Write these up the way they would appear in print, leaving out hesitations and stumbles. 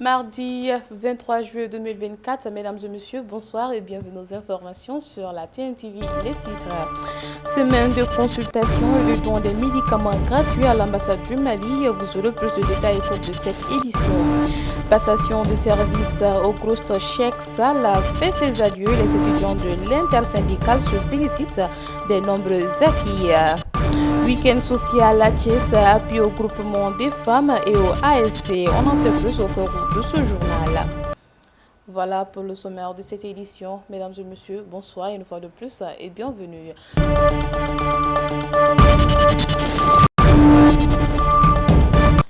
Mardi 23 juillet 2024, mesdames et messieurs, bonsoir et bienvenue aux informations sur la TNTV. Les titres. Semaine de consultation et de don des médicaments gratuits à l'ambassade du Mali. Vous aurez plus de détails au cours de cette édition. Passation de service au Groust Cheikh Sall fait ses adieux. Les étudiants de l'intersyndicale se félicitent des nombreux acquis. Week-end social à Thiès, appui au groupement des femmes et au ASC. On en sait plus au cours de ce journal. Voilà pour le sommaire de cette édition. Mesdames et messieurs, bonsoir une fois de plus et bienvenue.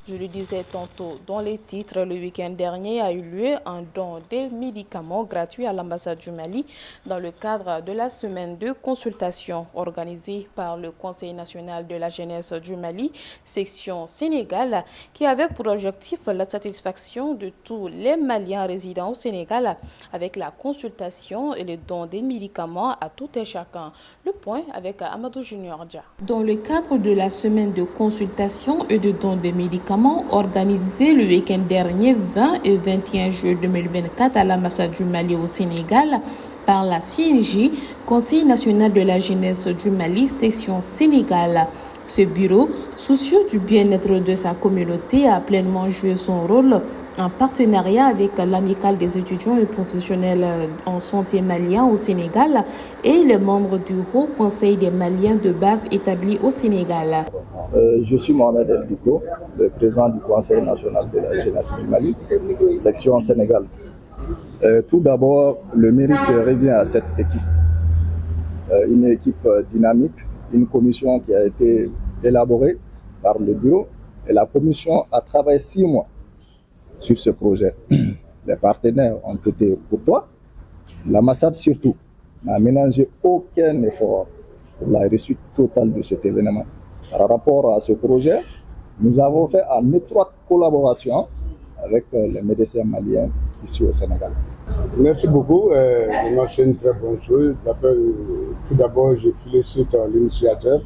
Je le disais tantôt dans les titres, le week-end dernier a eu lieu un don des médicaments gratuits à l'ambassade du Mali dans le cadre de la semaine de consultation organisée par le Conseil national de la jeunesse du Mali, section Sénégal, qui avait pour objectif la satisfaction de tous les Maliens résidant au Sénégal avec la consultation et le don des médicaments à tout et chacun. Le point avec Amadou Junior Dia. Dans le cadre de la semaine de consultation et de don des médicaments, organisé le week-end dernier 20 et 21 juillet 2024 à l'ambassade du Mali au Sénégal par la CNJ, Conseil national de la jeunesse du Mali, section Sénégal. Ce bureau, soucieux du bien-être de sa communauté, a pleinement joué son rôle en partenariat avec l'amicale des étudiants et professionnels en santé maliens au Sénégal et les membres du Haut Conseil des Maliens de base établi au Sénégal. Je suis Mohamed El Diko, le président du Conseil national de la jeunesse du Mali, section Sénégal. Tout d'abord, le mérite revient à cette équipe. Une équipe dynamique, une commission qui a été élaborée par le bureau et la commission a travaillé 6 mois sur ce projet. Les partenaires ont été courtois, l'ambassade surtout n'a ménagé aucun effort pour la réussite totale de cet événement. Par rapport à ce projet, nous avons fait en étroite collaboration avec les médecins maliens ici au Sénégal. Merci beaucoup. C'est une très bonne chose. Tout d'abord, je félicite l'initiateur,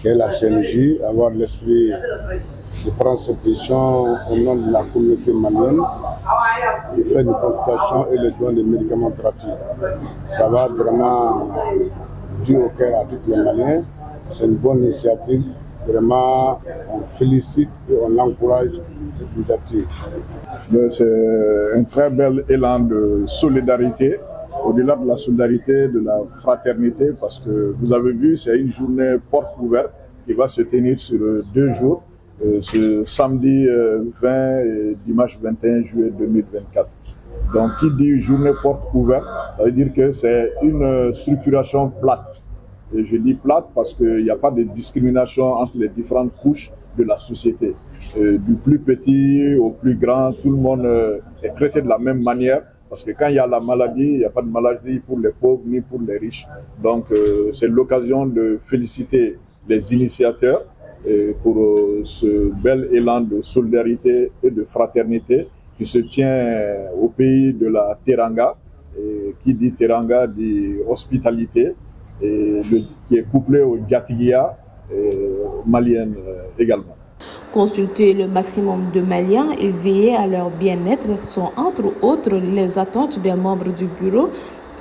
qui est la CNJ, avoir l'esprit de prendre cette décision au nom de la communauté malienne, de faire une consultation et le don des médicaments gratuits. Ça va vraiment du au cœur à tous les Maliens. C'est une bonne initiative. Vraiment, on félicite et on encourage cette initiative. C'est un très bel élan de solidarité, au-delà de la solidarité, de la fraternité, parce que vous avez vu, c'est une journée porte ouverte qui va se tenir sur 2 jours, ce samedi 20 et dimanche 21 juillet 2024. Donc, qui dit journée porte ouverte, ça veut dire que c'est une structuration plate. Et je dis plate parce qu'il n'y a pas de discrimination entre les différentes couches de la société. Du plus petit au plus grand, tout le monde est traité de la même manière. Parce que quand il y a la maladie, il n'y a pas de maladie pour les pauvres ni pour les riches. Donc c'est l'occasion de féliciter les initiateurs pour ce bel élan de solidarité et de fraternité qui se tient au pays de la Teranga. Et qui dit Teranga dit hospitalité. Et qui est couplé au Diatigia malienne également. Consulter le maximum de Maliens et veiller à leur bien-être sont entre autres les attentes des membres du bureau,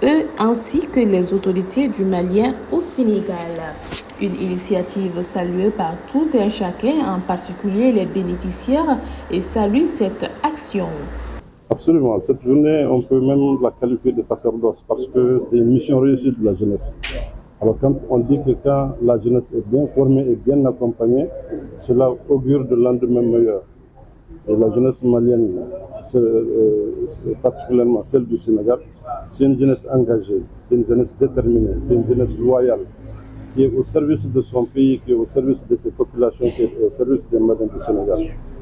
eux ainsi que les autorités du Malien au Sénégal. Une initiative saluée par tout un chacun, en particulier les bénéficiaires, et salue cette action. Absolument. Cette journée, on peut même la qualifier de sacerdoce parce que c'est une mission réussie de la jeunesse. Alors quand on dit que quand la jeunesse est bien formée et bien accompagnée, cela augure de lendemain meilleur. Et la jeunesse malienne, particulièrement celle du Sénégal, c'est une jeunesse engagée, c'est une jeunesse déterminée, c'est une jeunesse loyale, qui est au service de son pays, qui est au service de ses populations, qui est au service des Maliens du Sénégal.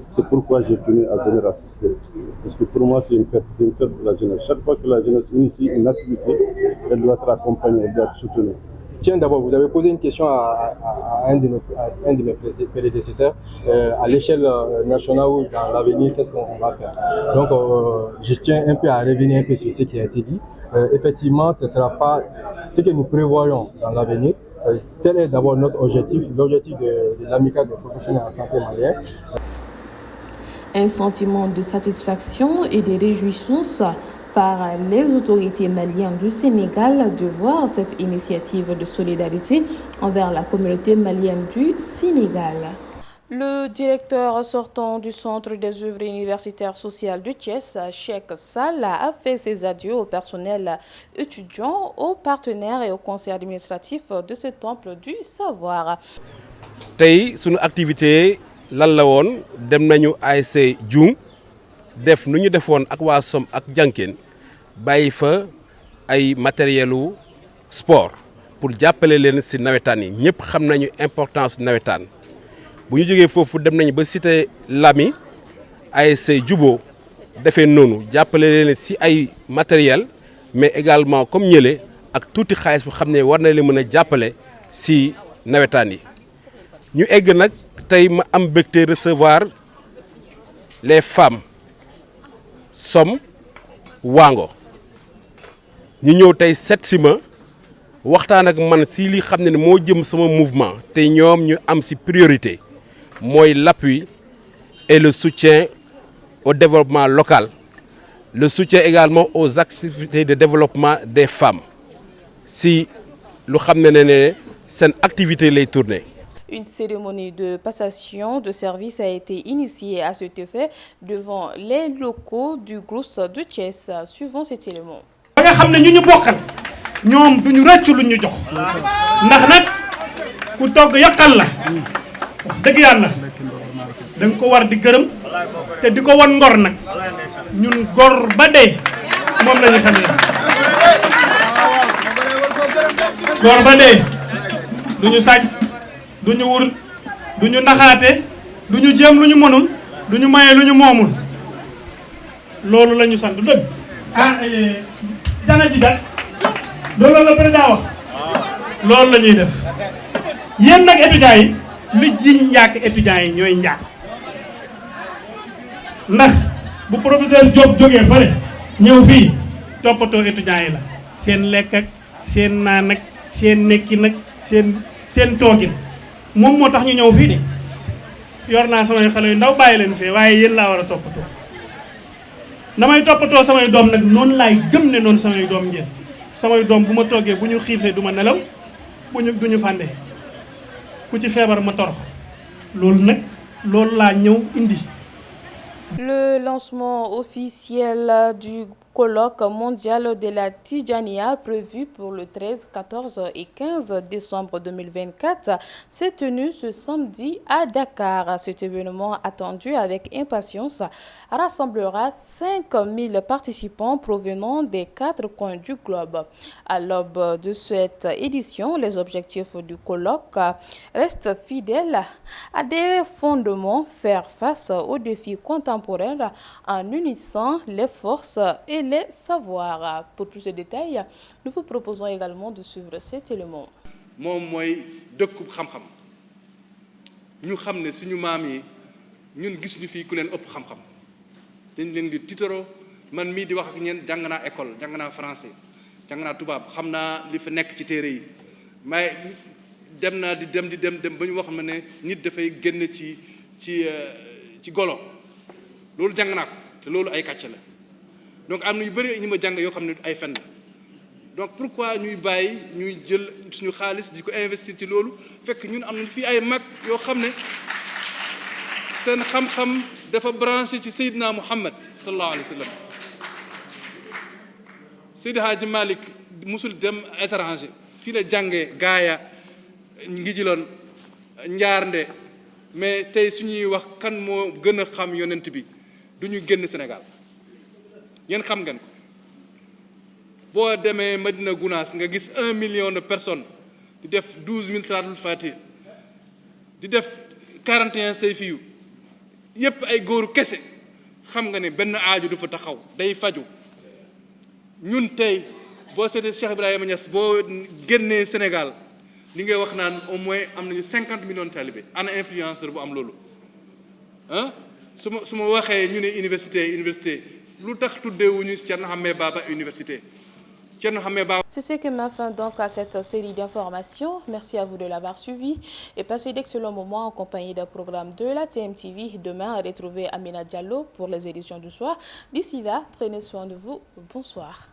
C'est pourquoi j'ai tenu à venir assister. Parce que pour moi, c'est une fête de la jeunesse. Chaque fois que la jeunesse initie une activité, elle doit être accompagnée, elle doit être soutenue. Tiens, d'abord, vous avez posé une question à un de mes prédécesseurs. À l'échelle nationale ou dans l'avenir, qu'est-ce qu'on va faire? Donc, je tiens un peu à revenir un peu sur ce qui a été dit. Effectivement, ce ne sera pas ce que nous prévoyons dans l'avenir. Tel est d'abord notre objectif, l'objectif de l'amicale des professionnels en santé malienne. Un sentiment de satisfaction et de réjouissance par les autorités maliennes du Sénégal de voir cette initiative de solidarité envers la communauté malienne du Sénégal. Le directeur sortant du Centre des œuvres universitaires sociales de Thiès, Cheikh Sall, a fait ses adieux au personnel étudiant, aux partenaires et au conseil administratif de ce temple du savoir. Tey sunu activité lan la woon dem nañu ASC Dioum def nu ñu defoon ak waa Som ak Jànkeen bàyyi fa ay matérielu sport pour jàppale leen ci nawetaan yi ñëpp xam nañu importance nawetaan bu ñu jógee foofu dem nañu ba cité Lami ASC Jubo defee noonu jàppale leen ci ay matériel mais également comme ñële ak tuuti xaalis bu xam ne war na leen mën a jàppale ci nawetaan yi ñu egg nag tey ma am mbégte recevoir les femmes Som Wango ñu ñëw tey seet si ma waxtaan ak man si li xam ne moo jëm sama mouvement te ñoom ñu am si priorité mooy l'appui et le soutien au développement local, le soutien également aux activités de développement des femmes si lu xam ne seen activité lay tourner. Une cérémonie de passation de service a été initiée à cet effet devant les locaux du GROUS de Thiès, suivant cet élément. ba nga xam ne ñu bokkal ñoom duñu rëcc lu ñu jox ndax nag ku togg yàqal la wax dëgg yàlla da nga ko war di gërëm te di ko wan ngor nag ñun gor ba dee moom la ñu xamee gor ba dee duñu sàcc duñu wur duñu naxaate duñu jéem lu ñu mënul duñu maye lu ñu moomul loolu la ñu sant dëgg jana ji dat loolu la président wax loolu la ñuy def yéen nag étudiants yi lu ji njàkk étudiants yi ñooy njàkk ndax bu professeur Diop jógee fële ñëw fii toppatoo étudiants yi la seen lekk ak seen naan ak seen nekki nag seen toogin moom moo tax ñu ñëw fii de yor naa samay xale yu ndaw bàyyi leen fee waaye yéen laa war a toppatoo damay toppatoo samay doom nag noonu laay gëm ne noonu samay doom ngeen samay doom bu ma toogee bu ñu xiifee du ma nelaw du ñu fànde ku ci feebar ma torox loolu nag loolu laa ñëw indi. Le lancement officiel du colloque mondial de la Tidjania prévu pour le 13, 14 et 15 décembre 2024 s'est tenu ce samedi à Dakar. Cet événement attendu avec impatience rassemblera 5000 participants provenant des 4 coins du globe. À l'aube de cette édition, les objectifs du colloque restent fidèles à des fondements, faire face aux défis contemporains en unissant les forces et les savoirs. Pour plus de détails, nous vous proposons également de suivre cet élément. moom mooy dëkkub xam-xam ñu xam ne suñu maam yi ñun gis ñu fii ku leen ëpp xam-xam dañ leen di tiitaroo man mii di wax ak ñeen jàng naa école jàng naa français jàng naa tubaab xam naa li fa nekk ci téere yi mais dem naa di dem ba ñu wax ma ne nit dafay génn ci golo loolu jàng naa ko te loolu ay kàcc la donc am na yu bëri ñu ma jàng yoo xam ne ay fen la donc pourquoi ñuy bàyyi ñuy jël suñu xaalis di ko investir ci loolu fekk ñun am na fii ay mag yoo xam ne seen xam-xam dafa branché ci Seydina Muhammad sallallahu alayhi wa sallam Seydi Hadji Malick musul dem étranger fii la jàngee gaaya ngi jiloon njaarnde mais tey suñuy wax kan moo gën a xam yonent bi du ñu génn Sénégal yéen xam ngeen ko boo demee Madina Gounass nga gis 1 million de personnes di def 12000 salaatul fatiha di def 41 sayfiyu yépp ay góoru kese xam nga ne benn aaju du fa taxaw day faju ñun tey boo seetee Cheikh Ibrahima Niass boo génnee Sénégal li ngay wax naan au moins am nañu 50 millions de talibé ana influenceur bu am loolu ah su ma waxee ñu ne université lu tax tuddeewuñu Thierno Hamé Baba université C'est ce qui met fin donc à cette série d'informations. Merci à vous de l'avoir suivi et passez d'excellents moments en compagnie d'un programme de la TMTV. Demain, retrouvez Amina Diallo pour les éditions du soir. D'ici là, prenez soin de vous. Bonsoir.